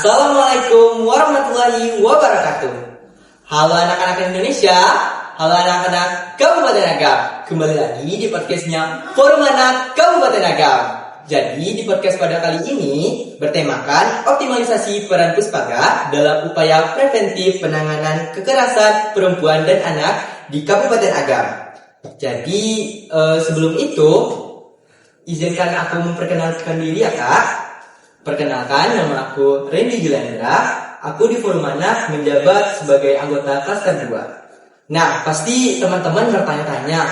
Assalamualaikum warahmatullahi wabarakatuh. Halo anak-anak Indonesia, halo anak-anak Kabupaten Agam. Kembali lagi di podcastnya Forum Anak Kabupaten Agam. Jadi di podcast pada kali ini bertemakan optimalisasi peran Puspaga dalam upaya preventif penanganan kekerasan perempuan dan anak di Kabupaten Agam. Jadi sebelum itu izinkan aku memperkenalkan diri ya Kak. Perkenalkan, nama aku Randy Gilandra. Aku di Forum Anak menjabat sebagai anggota Klaster 2. Nah, pasti teman-teman bertanya-tanya,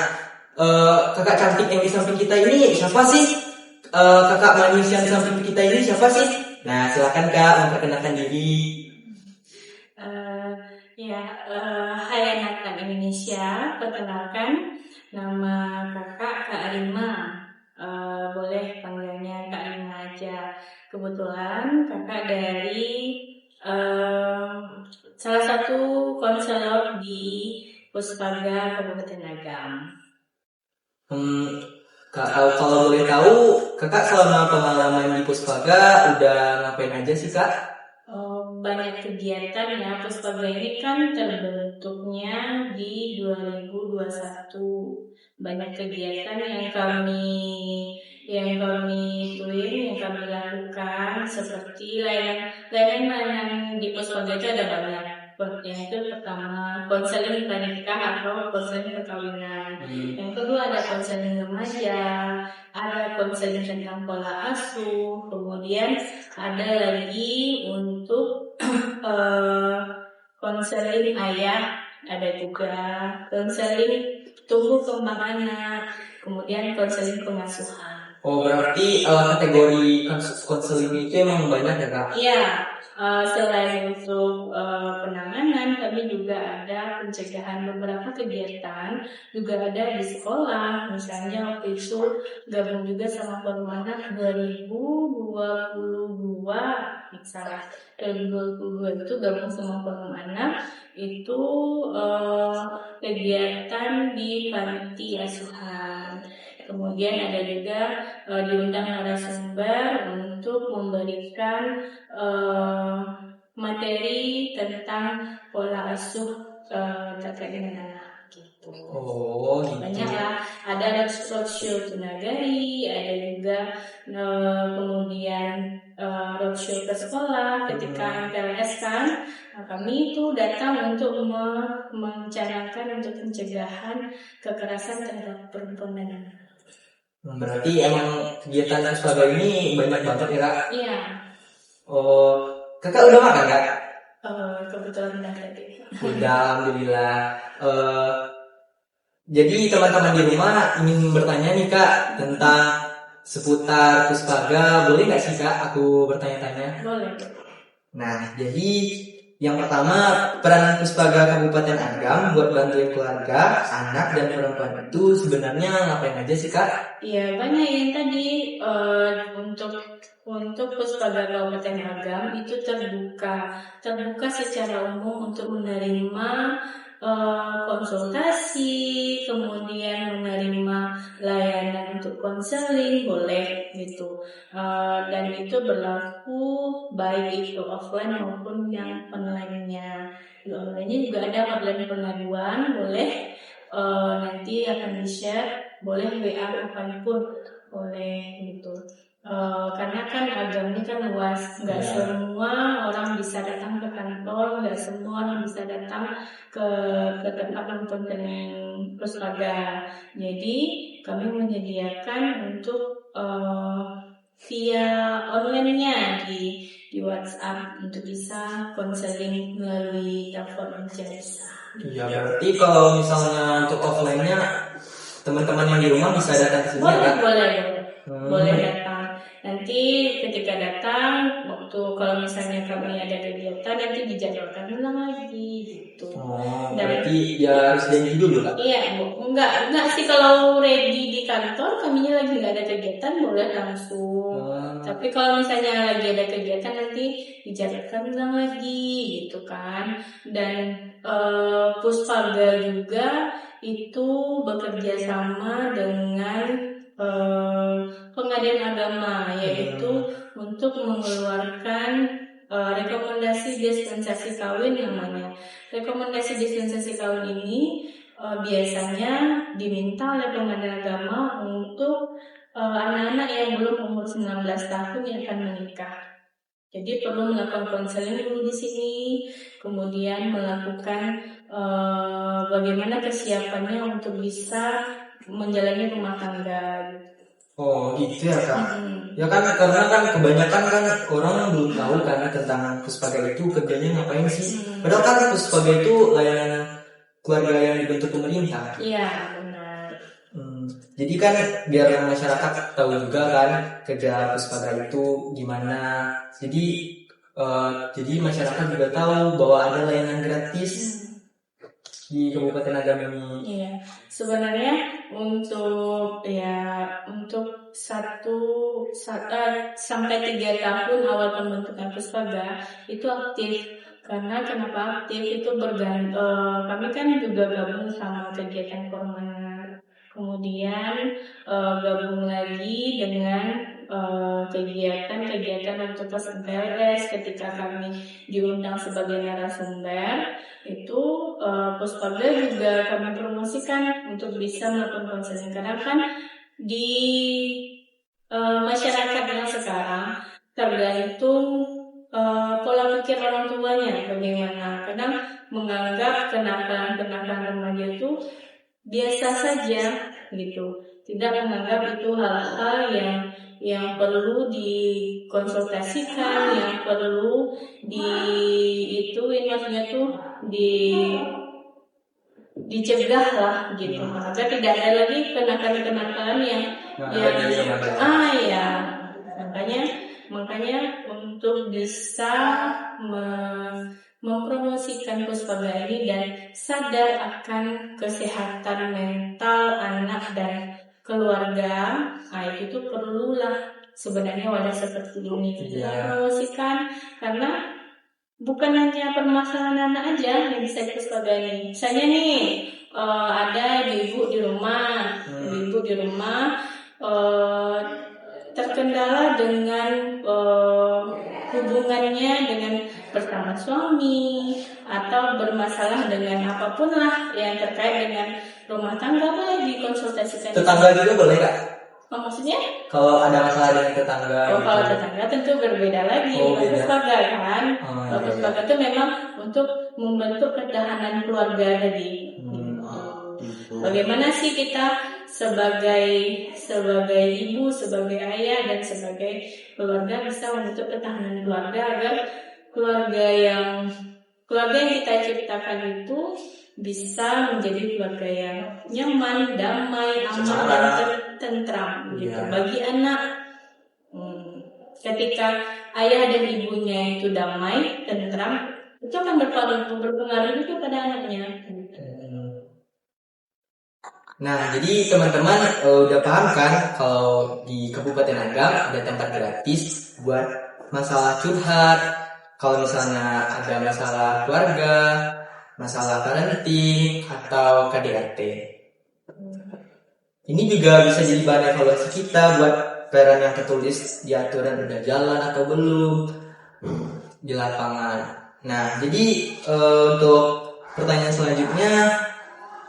kakak cantik yang di samping kita ini siapa sih? Kakak manis yang di samping kita ini siapa sih? Nah, silakan Kak memperkenalkan diri. Hai anak-anak Indonesia, perkenalkan nama kakak Kak Arima. Boleh panggilnya Kak Arima aja. Kebetulan kakak dari salah satu konselor di Puspaga Kabupaten Agam. Kalau boleh tahu, kakak selama pengalaman di Puspaga udah ngapain aja sih Kak? Banyak kegiatan ya. Puspaga ini kan terbentuknya di 2021. Banyak kegiatan yang kami lakukan seperti layanan di Puspaga itu ada banyak. Yang itu pertama konseling pernikahan atau konseling perkawinan. Yang kedua ada konseling remaja, ada konseling tentang pola asuh, kemudian ada lagi untuk konseling ayah, ada juga konseling tumbuh kembang anak, kemudian konseling pengasuhan. Oh, berarti kategori konseling itu emang banyak ya Kak? Iya, selain untuk penanganan, kami juga ada pencegahan beberapa kegiatan, juga ada di sekolah. Misalnya waktu itu gabung juga sama Forum Anak 2022, misalnya 2022 itu gabung sama Forum Anak, itu kegiatan di panti asuhan. Kemudian ada juga diundang narasumber untuk memberikan materi tentang pola asuh terkait dengan anak gitu. Oh, gitu. Banyak lah, ada roadshow Tunagari, ada juga kemudian roadshow ke sekolah ketika MPLS kan. Nah, kami itu datang untuk mencanangkan untuk pencegahan kekerasan terhadap perempuan dan anak. Berarti emang kegiatan Puspaga ini banyak banget ya Kak? Iya. Oh, kakak udah makan Kak? Kebetulan udah tadi. Udah, alhamdulillah. Jadi teman-teman di rumah ingin bertanya nih Kak tentang seputar Puspaga, boleh nggak sih Kak aku bertanya-tanya? Boleh. Nah, jadi yang pertama, peran Puspaga Kabupaten Agam buat bantuin keluarga, anak dan perempuan itu sebenarnya ngapain aja sih Kak? Iya, banyak yang tadi untuk Puspaga Kabupaten Agam itu terbuka secara umum untuk menerima konsultasi, kemudian menerima layanan untuk konseling, boleh gitu. Dan itu berlaku baik itu offline maupun yang online-nya. Di online-nya juga ada hotline pengaduan, boleh nanti akan di-share, boleh WA kapanpun, boleh gitu. Karena kan Agam ini kan luas, nggak semua orang bisa datang ke kantor, nggak semua orang bisa datang ke tempat nonton Puspaga. Jadi kami menyediakan untuk via online-nya di WhatsApp untuk bisa konseling melalui telepon aja bisa. Iya, berarti kalau misalnya untuk offline-nya teman-teman yang di rumah bisa datang ke sini ya? Boleh datang. Nanti ketika datang, kalau misalnya kami ada kegiatan, nanti dijadwalkan ulang lagi gitu. Berarti ya harus janji dulu Kak? Iya, enggak sih kalau ready di kantor, kaminya lagi nggak ada kegiatan, boleh langsung. Tapi kalau misalnya lagi ada kegiatan, nanti dijadwalkan ulang lagi gitu kan. Dan Puspaga juga itu bekerja sama dengan pengadilan agama, yaitu untuk mengeluarkan rekomendasi dispensasi kawin namanya. Rekomendasi dispensasi kawin ini biasanya diminta oleh Kementerian Agama untuk anak-anak yang belum umur 19 tahun yang akan menikah. Jadi perlu melakukan konseling dulu di sini, kemudian melakukan bagaimana kesiapannya untuk bisa menjalani rumah tangga. Oh gitu ya Kak. Ya kan karena kan kebanyakan kan orang belum tahu karena tentang Puspaga itu kerjanya ngapain sih. Padahal kan Puspaga itu layanan keluarga yang dibentuk pemerintah. Iya benar. Jadi kan biar masyarakat tahu juga kan kerja Puspaga itu gimana. Jadi masyarakat juga tahu bahwa ada layanan gratis di Kabupaten Agam ini. Iya, sebenarnya untuk 1 sampai 3 tahun awal pembentukan Puspaga itu aktif. Karena kenapa aktif itu kami kan juga gabung sama kegiatan Formanat, kemudian gabung lagi dengan kegiatan untuk PLS ketika kami diundang sebagai narasumber itu Puspaga juga kami promosikan untuk bisa melakukan konseling karena kan di masyarakat yang sekarang tergantung pola pikir orang tuanya bagaimana. Kadang menganggap kenakalan remaja itu biasa saja gitu, tidak menganggap itu hal-hal yang perlu dikonsultasikan, yang perlu dicegah lah gitu. Agar tidak ada lagi kenakalan-kenakalan makanya untuk bisa mempromosikan Puspaga ini dan sadar akan kesehatan mental anak dan keluarga, itu tuh perlulah sebenarnya wadah seperti ini kita promosikan karena bukan hanya permasalahan anak aja yang bisa Puspaga ini. Misalnya nih ada ibu di rumah terkendala dengan hubungannya dengan bersama suami atau bermasalah dengan apapun lah yang terkait dengan rumah tangga, boleh dikonsultasikan. Tetangga juga boleh Kak? Maksudnya? Kalau ada masalah dengan tetangga. Kalau tetangga tentu berbeda lagi. Puspaga kan. Puspaga itu memang untuk membentuk ketahanan keluarga tadi. Bagaimana sih kita sebagai ibu, sebagai ayah dan sebagai keluarga bisa membentuk ketahanan keluarga agar keluarga yang kita ciptakan itu bisa menjadi keluarga yang nyaman, damai, aman dan tentram gitu bagi anak. Ketika ayah dan ibunya itu damai, tentram, itu akan berpengaruh juga pada anaknya. Nah, jadi teman-teman udah paham kan kalau di Kabupaten Agam ada tempat gratis buat masalah curhat. Kalau misalnya ada masalah keluarga, masalah parenting atau KDRT. Ini juga bisa jadi bahan evaluasi kita buat parent yang tertulis di aturan udah jalan atau belum di lapangan. Nah, jadi untuk pertanyaan selanjutnya,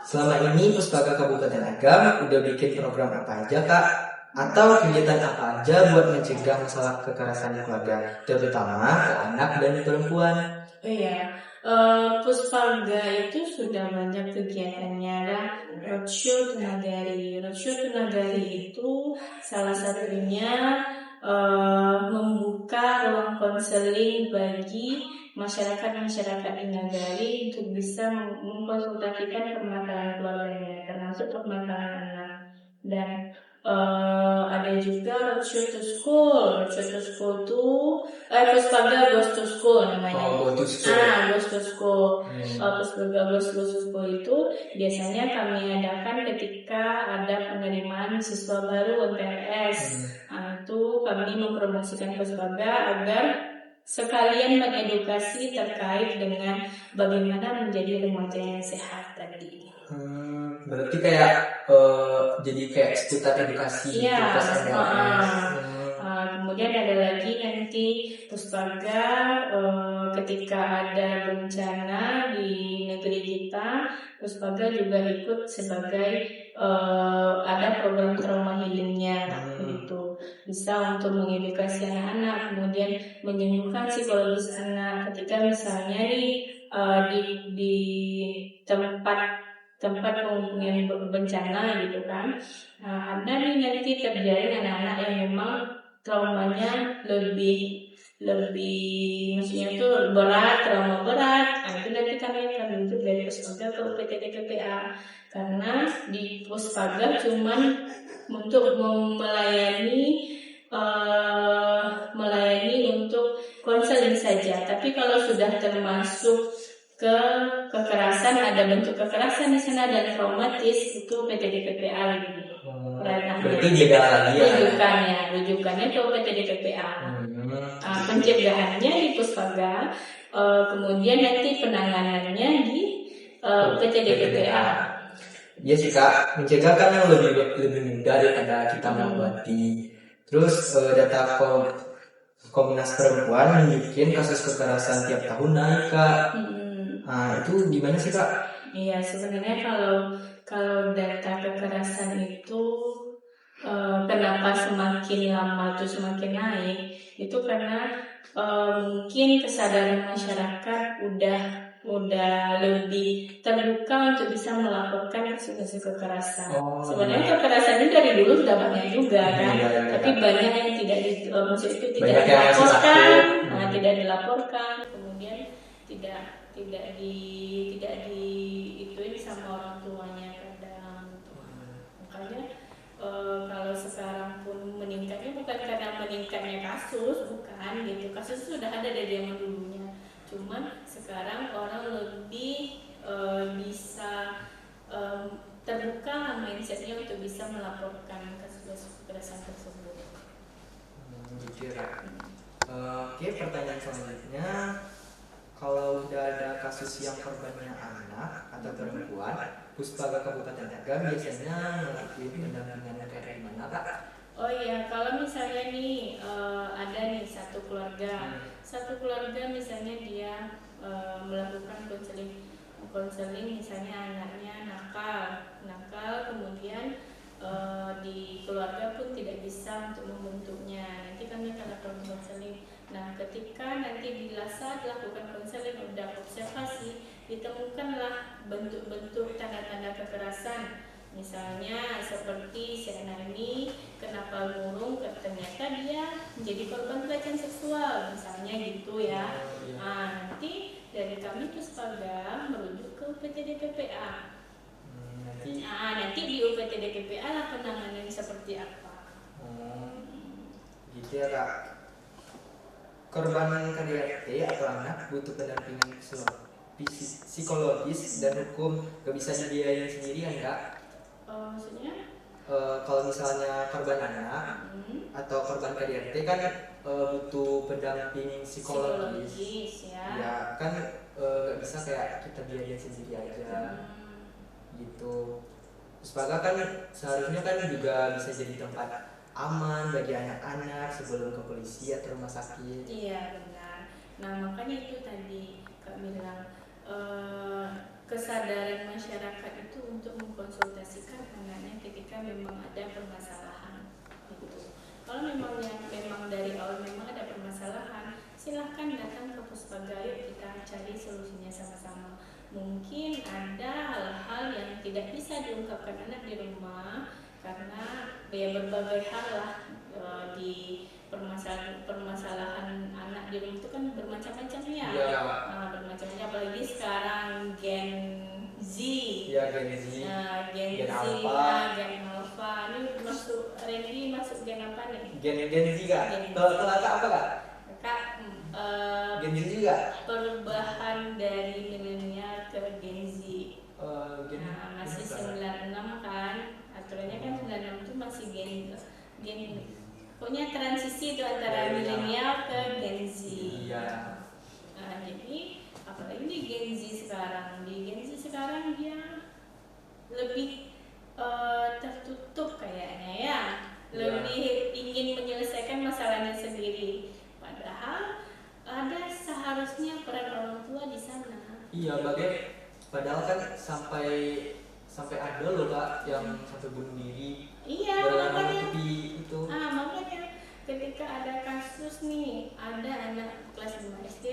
selama ini Puspaga Kabupaten Agam udah bikin program apa aja Kak? Atau kegiatan apa aja buat mencegah masalah kekerasan di keluarga, terutama ke anak dan perempuan? Puspaga itu sudah banyak kegiatannya. Ada Roadshow to Nagari. Roadshow to Nagari itu salah satunya membuka ruang konseling bagi masyarakat di Nagari untuk bisa mengkonsultasikan permasalahan keluarganya, termasuk permasalahan anak. Dan ada juga Roadshow to School. Roadshow to School itu Puspaga Goes to School namanya. Goes to School. Puspaga Goes to School itu biasanya kami adakan ketika ada penerimaan siswa baru PLS. Itu kami mempromosikan Puspaga agar sekalian mengedukasi terkait dengan bagaimana menjadi remaja yang sehat tadi. Berarti kayak jadi kayak seputar edukasi. Kemudian ada lagi nanti Puspaga ketika ada bencana di negeri kita, Puspaga juga ikut sebagai ada program trauma healingnya gitu, bisa untuk mengedukasi anak-anak, kemudian menyembuhkan psikologis anak ketika misalnya di tempat yang bencana gitu kan. Ada nih nanti terjadi anak-anak yang memang traumanya lebih maksudnya itu berat, trauma berat. Itu nanti kami akan bentuk dari Puspaga ke UPTD-KPA, karena di Puspaga cuman untuk melayani untuk konseling saja. Tapi kalau sudah termasuk ke kekerasan, ada bentuk kekerasan di sana dan traumatis, itu PTD-KPA lagi. Berarti beda lagi ya. Rujukannya ke PTD-KPA. Pencegahannya di Puspaga, kemudian nanti penanganannya di PTD-KPA. Iya sih Kak, mencegah kan yang lebih mudah daripada kita mengobati. Terus data Komnas Perempuan nunjukin kasus kekerasan tiap tahun naik Kak. Itu gimana sih Kak? Iya, sebenarnya kalau data kekerasan itu kenapa semakin lama tuh semakin naik, itu karena mungkin kesadaran masyarakat udah lebih terbuka untuk bisa melaporkan kasus kekerasan. Sebenarnya kekerasan ini dari dulu sudah banyak juga kan, tapi banyak yang tidak dilaporkan, kemudian tidak ituin sama orang tuanya kadang. Makanya kalau sekarang pun meningkatnya bukan karena meningkatnya kasus, bukan gitu. Kasus sudah ada dari zaman dulunya. Cuman sekarang orang lebih bisa terbuka mindsetnya untuk bisa melaporkan kasus kekerasan tersebut. Gitu ya. Oke, pertanyaan selanjutnya, kalau udah ada kasus yang korbannya anak atau perempuan, Puspaga Kabupaten Agam biasanya ngelakuin pendampingan kayak gimana Kak? Oh iya, kalau misalnya nih ada nih satu keluarga misalnya dia melakukan konseling misalnya anaknya nakal, kemudian di keluarga pun tidak bisa untuk membentuknya, nanti kami akan lakukan konseling. Nah, ketika nanti bila saat dilakukan konseling udah observasi, ditemukanlah bentuk-bentuk tanda-tanda kekerasan. Misalnya seperti si anak ini kenapa murung, ternyata dia menjadi korban pelecehan seksual, misalnya gitu ya. Nanti dari kami Puspaga merujuk ke UPTD-KPA. Nanti di UPTD-KPA lah penanganan seperti apa. Gitu ya Kak. Korban KDRT atau anak butuh pendampingan psikologis dan hukum, gak bisa dibiayain sendiri kan Kak? Maksudnya? Kalau misalnya korban anak atau korban KDRT kan butuh pendamping psikologis ya kan, gak bisa kayak kita biayain sendiri aja gitu. Puspaga kan seharusnya kan juga bisa jadi tempat aman bagi anak-anak sebelum ke polisi atau rumah sakit. Iya benar. Nah makanya itu tadi Kak bilang kesadaran masyarakat itu untuk mengkonsultasikan anaknya ketika memang ada permasalahan gitu. Kalau memang dari awal memang ada permasalahan, silahkan datang ke Puspaga, yuk kita cari solusinya sama-sama. Mungkin ada hal-hal yang tidak bisa diungkapkan anak di rumah karena berbagai hal lah di permasalahan anak di rumah itu kan bermacam-macam ya. Bermacam-macam, apalagi sekarang Gen Z. Gen Alpha. Ini masuk Gen apa nih? Gen Z Kak. Kalau apa Kak? Gen Z juga. Perubahan dari milenial ke Gen Z. Masih 96 kan? Aturannya kan 96 itu masih gen pokoknya transisi itu antara milenial ke Gen Z. Jadi apalagi di Gen Z sekarang dia lebih tertutup kayaknya ya, lebih ingin menyelesaikan masalahnya Padahal kan sampai ada loh Kak yang sampai bunuh diri Iya, gara-gara makanya menutupi itu. makanya ketika ada kasus nih, ada anak kelas 5 SD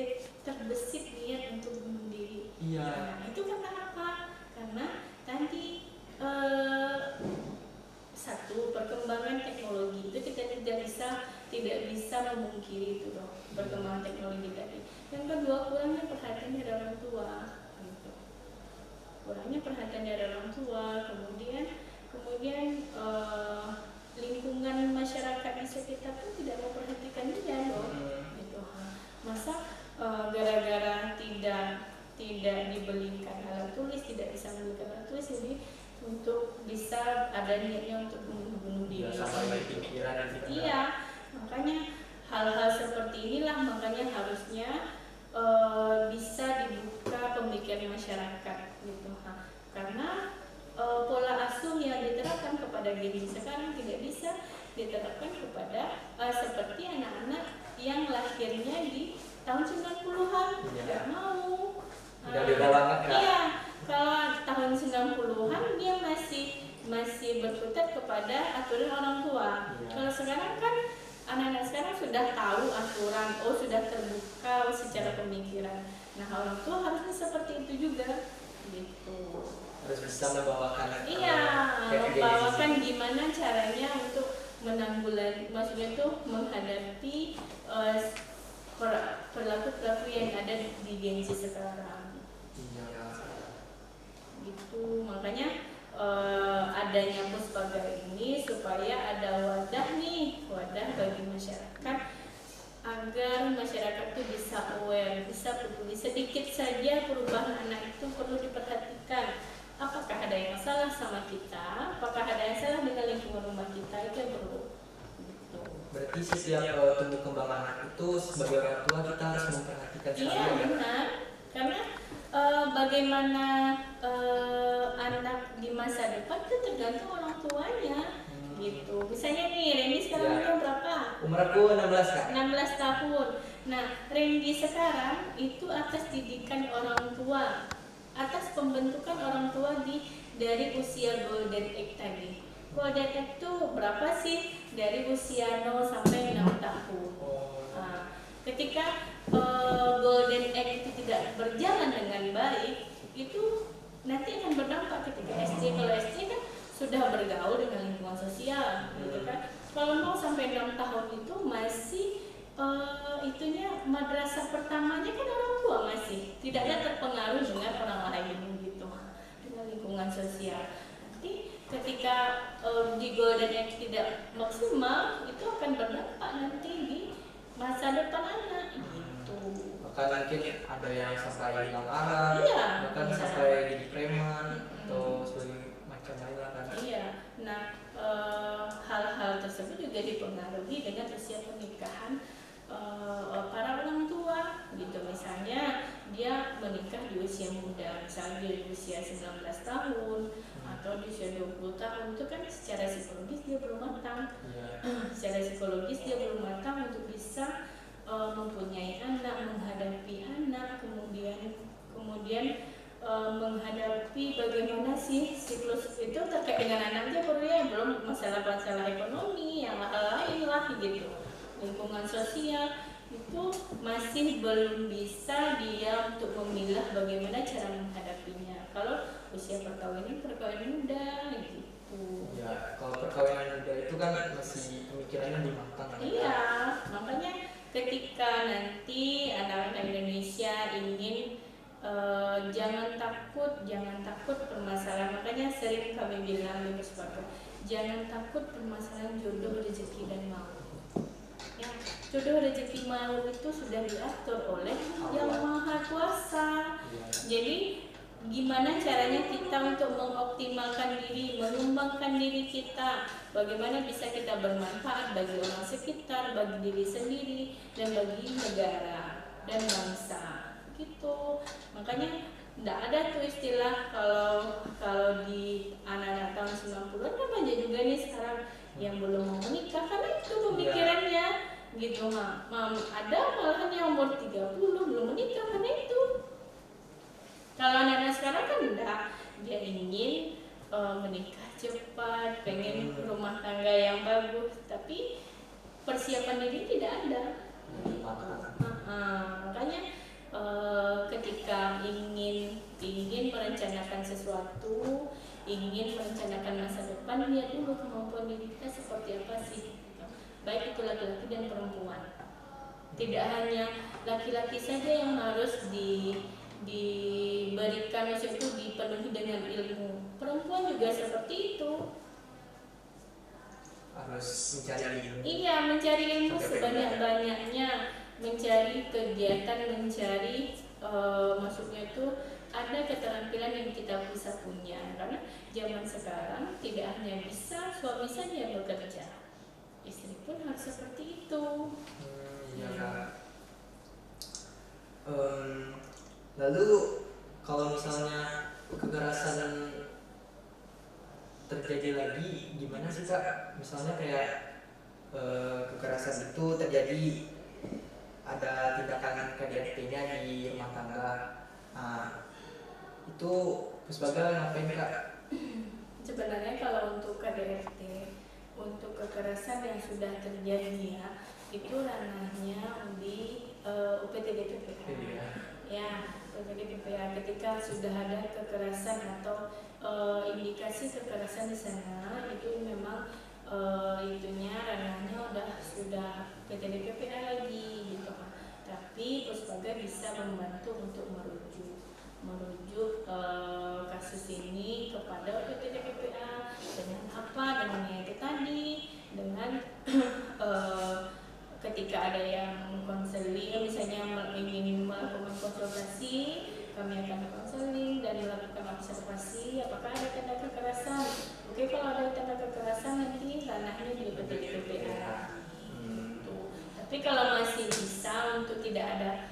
terbesit niat untuk bunuh diri. Iya. Nah, itu karena apa? Karena tadi eh, satu, perkembangan teknologi itu kita tidak bisa memungkiri itu dong, perkembangan teknologi tadi. Yang kedua, kurangnya perhatian dari orang tua gitu. Kurangnya perhatian dari orang tua, kemudian lingkungan masyarakat di sekitar pun tidak memperhatikan dia dong gitu. Masa gara-gara tidak dibelikan alat tulis, tidak bisa membelikan alat tulis, jadi untuk bisa ada niatnya untuk bunuh diri. Sampai pikiran dan pikiran. Iya, makanya hal-hal seperti inilah makanya harusnya bisa dibuka pemikiran masyarakat gitu. Karena pola asuh yang diterapkan kepada diri sekarang tidak bisa diterapkan kepada seperti anak-anak yang lahirnya di tahun 90-an. Tidak mau. Udah beda banget Kak. Iya, kalau tahun 90-an dia masih berkutat kepada aturan orang tua. Kalau sekarang kan anak-anak sekarang sudah tahu aturan, sudah terbuka secara pemikiran. Nah, orang tua harusnya seperti itu juga gitu. Harus bisa membawakan membawakan gimana caranya untuk menanggulangi, maksudnya itu menghadapi perilaku yang ada di gengsi sekarang. Gitu, makanya adanya Puspaga ini supaya ada wadah bagi masyarakat agar masyarakat itu bisa aware, bisa peduli. Sedikit saja perubahan anak itu perlu diperhatikan. Apakah ada yang salah sama kita? Apakah ada yang salah dengan lingkungan rumah kita? Itu yang perlu. Gitu. Berarti setiap tumbuh kembang anak itu sebagai orang tua kita harus memperhatikan sekali. Iya benar, karena bagaimana anak di masa depan itu tergantung orang tuanya. Gitu. Misalnya nih, Randy sekarang umur berapa? Umur aku 16 Kak. 16 tahun. Nah, Randy sekarang itu atas didikan orang tua, atas pembentukan orang tua dari usia Golden Age tadi. Golden Age itu berapa sih? Dari usia 0 sampai 6 tahun. Nah, ketika Golden Age itu tidak berjalan dengan baik, itu nanti akan berdampak ketika SD. Kalau SD kan sudah bergaul dengan lingkungan sosial, gitu kan. Kalau 0 sampai 6 tahun itu masih itunya madrasah pertamanya kan orang tua, masih tidak ada terpengaruh dengan orang lain gitu, dengan lingkungan sosial. Nanti ketika di Golden Age tidak maksimal, itu akan berdampak nanti di masa depan anak gitu. Bahkan mungkin ada yang sampai hilang arah, bahkan sampai jadi preman atau sebagainya macam lain lah kan. Iya, nah hal-hal tersebut juga dipengaruhi dengan usia pernikahan para orang tua gitu. Misalnya dia menikah di usia muda, misalnya di usia 19 tahun atau di usia 20 tahun, itu kan secara psikologis dia belum matang. Secara psikologis dia belum matang untuk bisa mempunyai anak, menghadapi anak, kemudian menghadapi bagaimana sih siklus itu terkait dengan anaknya, belum masalah ekonomi yang lain lah gitu, lingkungan sosial itu masih belum bisa dia untuk memilah bagaimana cara menghadapinya. Kalau usia perkawinan muda gitu. Ya, kalau perkawinan muda itu kan masih pemikirannya belum matang. Iya, makanya ketika nanti anak-anak Indonesia ingin jangan takut permasalahan. Makanya sering kami bilang di Puspaga, jangan takut permasalahan jodoh, rezeki dan maut. Ya, jodoh, rezeki, maut itu sudah diatur oleh Yang Maha Kuasa. Jadi gimana caranya kita untuk mengoptimalkan diri, mengembangkan diri kita, bagaimana bisa kita bermanfaat bagi orang sekitar, bagi diri sendiri, dan bagi negara dan bangsa gitu. Makanya tidak ada tuh istilah kalau di anak-anak tahun 90-an kan banyak juga nih sekarang yang belum mau menikah karena itu pemikirannya gitu. Ada malahan yang umur 30 belum menikah karena itu Kalau anak-anak sekarang kan enggak, dia ingin menikah cepat, pengen rumah tangga yang bagus, tapi persiapan diri tidak ada. Makanya ketika ingin merencanakan sesuatu, ingin merencanakan masa depan, lihat dulu kemampuan diri kita seperti apa sih, baik itu laki-laki dan perempuan. Tidak hanya laki-laki saja yang harus diberikan, maksud itu dipenuhi dengan ilmu, perempuan juga seperti itu. Harus mencari ilmu. Iya, mencari ilmu sebanyak-banyaknya, mencari kegiatan, mencari maksudnya itu ada keterampilan yang kita bisa punya. Karena zaman sekarang tidak hanya bisa suami saja bekerja, istri pun harus seperti itu. Lalu kalau misalnya kekerasan terjadi lagi, gimana sih Kak? Misalnya kayak kekerasan itu terjadi, ada tindakan KDRT-nya di rumah tangga. Itu sebagai ngapain Kak? Sebenarnya kalau untuk KDRT, untuk kekerasan yang sudah terjadi ya, itu ranahnya di UPTD PPA. Ya, UPTD PPA ketika sudah ada kekerasan atau indikasi kekerasan di sana, itu memang itunya ranahnya sudah PTD PPA lagi gitu. Tapi Puspaga bisa membantu untuk merujuk kasus ini kepada PTD PPA dengan apa? Dengan yang itu tadi, dengan ketika ada yang konseling, misalnya ingin melakukan konsultasi, kami akan konseling dan melakukan observasi apakah ada tanda kekerasan. Oke, kalau ada tanda kekerasan nanti ranahnya di PTD PPA. Tapi kalau masih bisa untuk tidak ada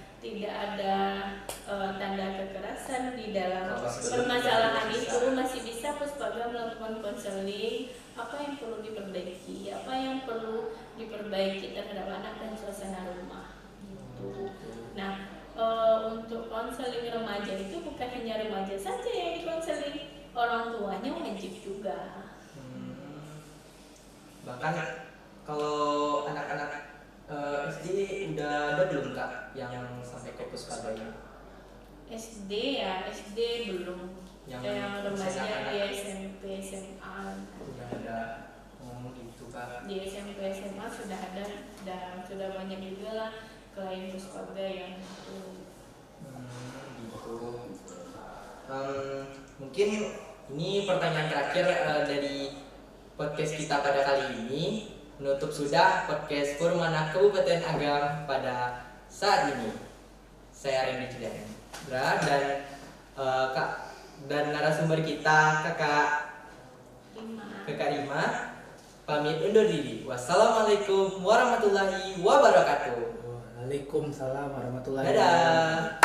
tanda kekerasan di dalam permasalahan itu, masih bisa Puspaga melakukan konseling apa yang perlu diperbaiki, apa yang perlu diperbaiki terhadap anak dan suasana rumah gitu. Nah, untuk konseling remaja itu bukan hanya remaja saja yang dikonseling, orang tuanya wajib juga. Bahkan kalau anak-anak SD udah ada belum Kak yang sampai ke Puspaga ini? SD ya, SD belum. Yang remaja di SMP, SMA udah ada gitu Kak. Di SMP, SMA sudah ada dan sudah banyak juga lah klien Puspaga yang itu. Gitu. Mungkin ini pertanyaan terakhir dari podcast kita pada kali ini. Menutup sudah podcast Forum Anak Kabupaten Agam pada saat ini. Saya Randy Cidendra dan Kak dan narasumber kita Kakak Rima pamit undur diri. Wassalamualaikum warahmatullahi wabarakatuh. Waalaikumsalam warahmatullahi Dadah.